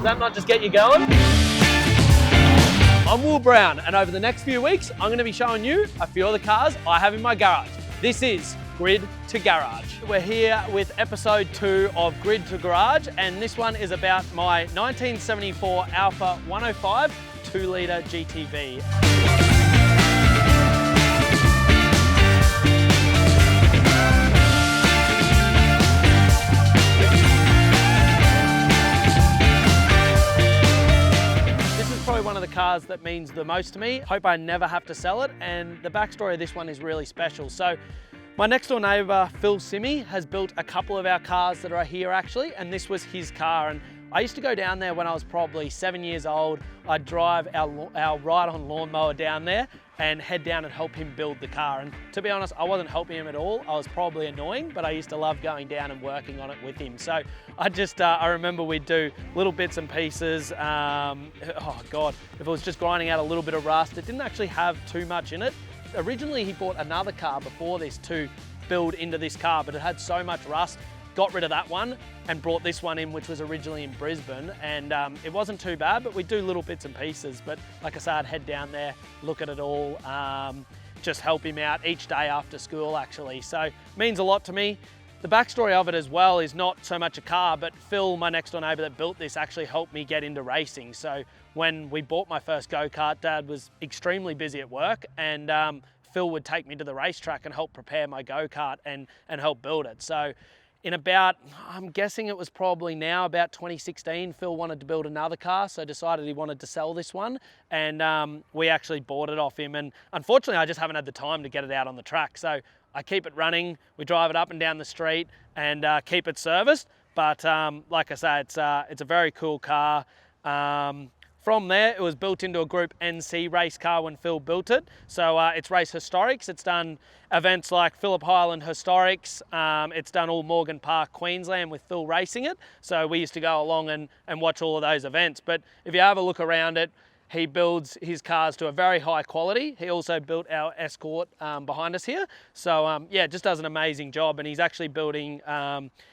Does that not just get you going? I'm Will Brown, and over the next few weeks, I'm going to be showing you a few of the cars I have in my garage. This is Grid to Garage. We're here with episode 2 of Grid to Garage, and this one is about my 1974 Alfa 105 2-litre GTV. One of the cars that means the most to me. Hope I never have to sell it, and the backstory of this one is really special. So my next door neighbour Phil Simi has built a couple of our cars that are here actually, and this was his car. And I used to go down there when I was probably 7 years old. I'd drive our ride-on lawnmower down there and head down and help him build the car. And to be honest, I wasn't helping him at all. I was probably annoying, but I used to love going down and working on it with him. So I remember we'd do little bits and pieces. Oh God, if it was just grinding out a little bit of rust, it didn't actually have too much in it. Originally, he bought another car before this to build into this car, but it had so much rust, got rid of that one and brought this one in, which was originally in Brisbane, and it wasn't too bad, but we do little bits and pieces. But like I said, I'd head down there, look at it all, just help him out each day after school actually. So it means a lot to me. The backstory of it as well is not so much a car, but Phil, my next door neighbour that built this, actually helped me get into racing. So when we bought my first go-kart, Dad was extremely busy at work, and Phil would take me to the racetrack and help prepare my go-kart and help build it. So in about, I'm guessing it was probably now about 2016, Phil wanted to build another car, so decided he wanted to sell this one, and we actually bought it off him. And unfortunately, I just haven't had the time to get it out on the track. So I keep it running, we drive it up and down the street and keep it serviced. But like I say, it's a very cool car. From there, it was built into a Group NC race car when Phil built it. So it's raced historics. It's done events like Phillip Highland Historics. It's done all Morgan Park, Queensland with Phil racing it. So we used to go along and watch all of those events. But if you have a look around it, he builds his cars to a very high quality. He also built our Escort behind us here. So yeah, just does an amazing job. And he's actually building,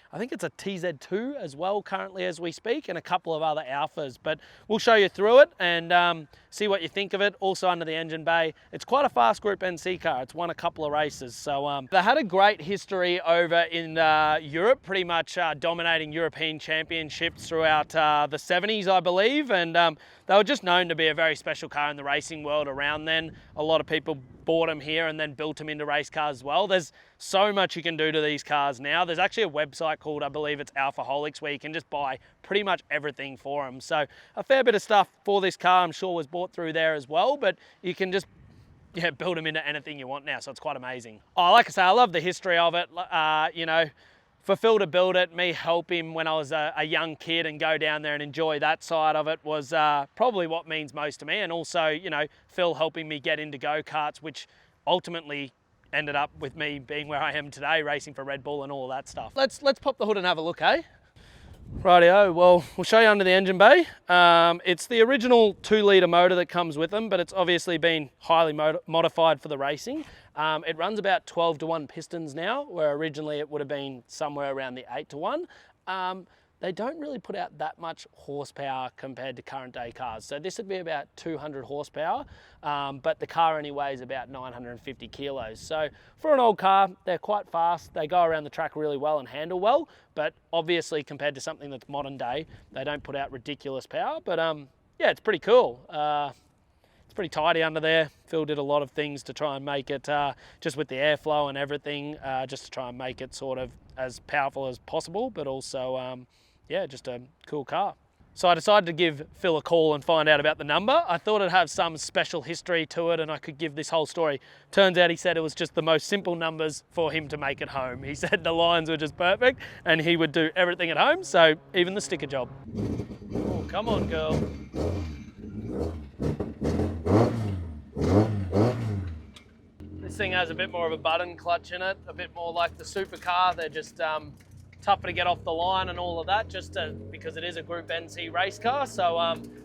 I think it's a TZ2 as well currently as we speak, and a couple of other Alphas. But we'll show you through it and see what you think of it. Also under the engine bay, it's quite a fast Group NC car. It's won a couple of races. So they had a great history over in Europe, pretty much dominating European championships throughout the 70s, I believe. And they were just known to be a very special car in the racing world around then. A lot of people bought them here and then built them into race cars as well. There's so much you can do to these cars now. There's actually a website called, I believe it's Alphaholics, where you can just buy pretty much everything for them. So a fair bit of stuff for this car, I'm sure, was bought through there as well, but you can just build them into anything you want now. So it's quite amazing. Oh, like I say, I love the history of it. You know, for Phil to build it, me help him when I was a young kid and go down there and enjoy that side of it was probably what means most to me. And also, you know, Phil helping me get into go-karts, which ultimately ended up with me being where I am today, racing for Red Bull and all that stuff. Let's pop the hood and have a look, eh? Rightio, well, we'll show you under the engine bay. It's the original 2-litre motor that comes with them, but it's obviously been highly modified for the racing. It runs about 12-to-1 pistons now, where originally it would have been somewhere around the 8-to-1. They don't really put out that much horsepower compared to current day cars. So this would be about 200 horsepower, but the car only weighs about 950 kilos. So for an old car, they're quite fast. They go around the track really well and handle well, but obviously compared to something that's modern day, they don't put out ridiculous power. But yeah, it's pretty cool. It's pretty tidy under there. Phil did a lot of things to try and make it, just with the airflow and everything, just to try and make it sort of as powerful as possible, but also, yeah, just a cool car. So I decided to give Phil a call and find out about the number. I thought it'd have some special history to it and I could give this whole story. Turns out he said it was just the most simple numbers for him to make at home. He said the lines were just perfect and he would do everything at home, so even the sticker job. Oh, come on, girl. This thing has a bit more of a button clutch in it, a bit more like the supercar. They're just tougher to get off the line and all of that, just because it is a Group NC race car. So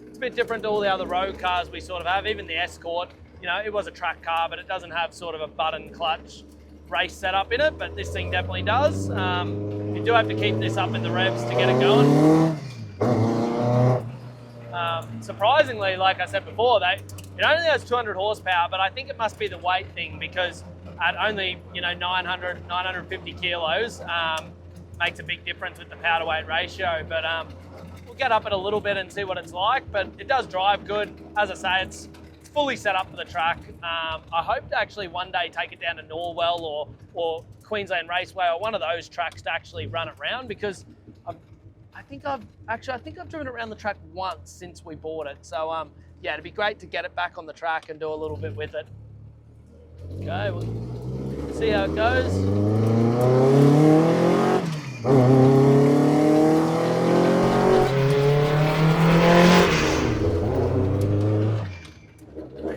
it's a bit different to all the other road cars we sort of have. Even the Escort, you know, it was a track car, but it doesn't have sort of a button clutch race setup in it, but this thing definitely does. You do have to keep this up in the revs to get it going. surprisingly, like I said before, it only has 200 horsepower, but I think it must be the weight thing, because at only 950 kilos, makes a big difference with the power to weight ratio. But we'll get up it a little bit and see what it's like. But it does drive good. As I say, it's fully set up for the track. I hope to actually one day take it down to Norwell or Queensland Raceway or one of those tracks to actually run it round, because I think I've driven it around the track once since we bought it. So yeah, it'd be great to get it back on the track and do a little bit with it. Okay, we'll see how it goes.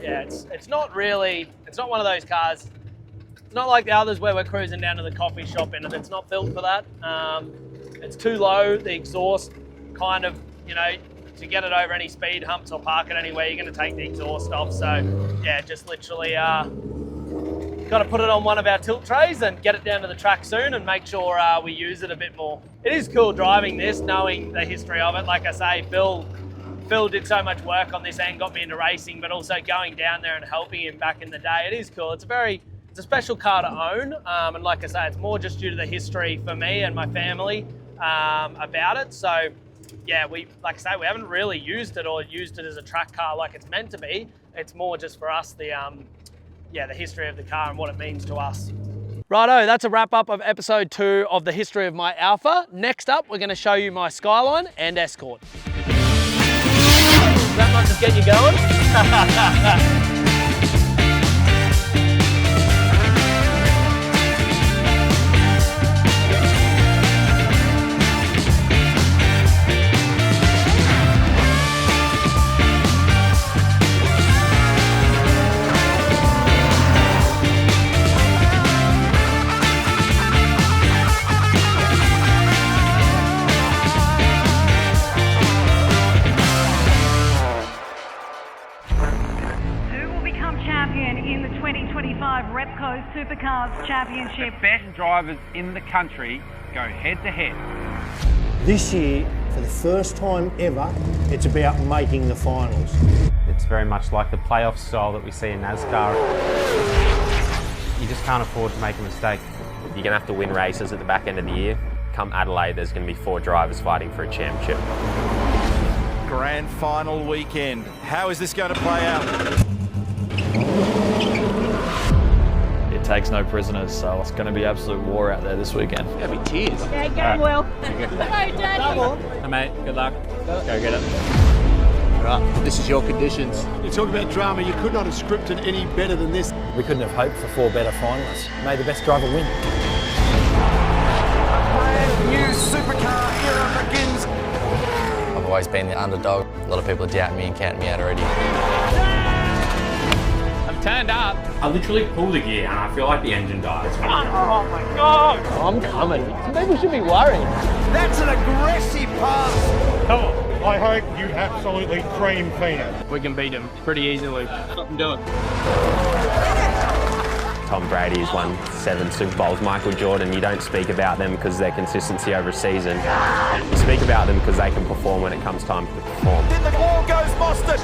Yeah, it's not one of those cars. It's not like the others where we're cruising down to the coffee shop in it. It's not built for that. It's too low. The exhaust kind of, to get it over any speed humps or park it anywhere, you're going to take the exhaust off. So yeah, just literally got to put it on one of our tilt trays and get it down to the track soon and make sure we use it a bit more. It is cool driving this, knowing the history of it. Like I say, Phil did so much work on this and got me into racing, but also going down there and helping him back in the day. It is cool. It's a special car to own. And like I say, it's more just due to the history for me and my family about it. So yeah, like I say, we haven't really used it as a track car like it's meant to be. It's more just for us, the history of the car and what it means to us. Righto, that's a wrap up of episode 2 of the history of my Alfa. Next up, we're going to show you my Skyline and Escort. That might just get you going. Repco Supercars Championship. The best drivers in the country go head to head. This year, for the first time ever, it's about making the finals. It's very much like the playoff style that we see in NASCAR. You just can't afford to make a mistake. You're going to have to win races at the back end of the year. Come Adelaide, there's going to be 4 drivers fighting for a championship. Grand final weekend. How is this going to play out? It takes no prisoners, so it's going to be absolute war out there this weekend. It's going to be tears. Yeah, going well. Go, Daddy. Hey mate, good luck. Let's go get it. Right, this is your conditions. You talk about drama, you could not have scripted any better than this. We couldn't have hoped for 4 better finalists. May the best driver win. New supercar era begins. I've always been the underdog. A lot of people are doubting me and counting me out already. I'm turned up. I literally pulled the gear and I feel like the engine died. Oh my God! I'm coming. People should be worried. That's an aggressive pass. Come on. I hope you absolutely cream Fina. We can beat them pretty easily. What I'm doing. Tom Brady has won 7 Super Bowls. Michael Jordan, you don't speak about them because of their consistency over a season. You speak about them because they can perform when it comes time to perform. Then the ball goes Boston.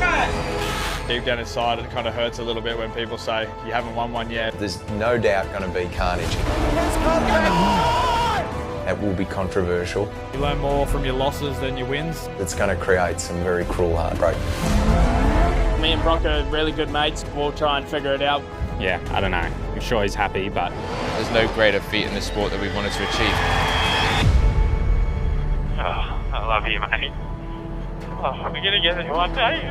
Deep down inside, it kind of hurts a little bit when people say you haven't won one yet. There's no doubt going to be carnage. It will be controversial. You learn more from your losses than your wins. It's going to create some very cruel heartbreak. Me and Bronco are really good mates. We'll try and figure it out. Yeah, I don't know. I'm sure he's happy, but there's no greater feat in this sport that we wanted to achieve. Oh, I love you, mate. Oh, we're going to get it one day.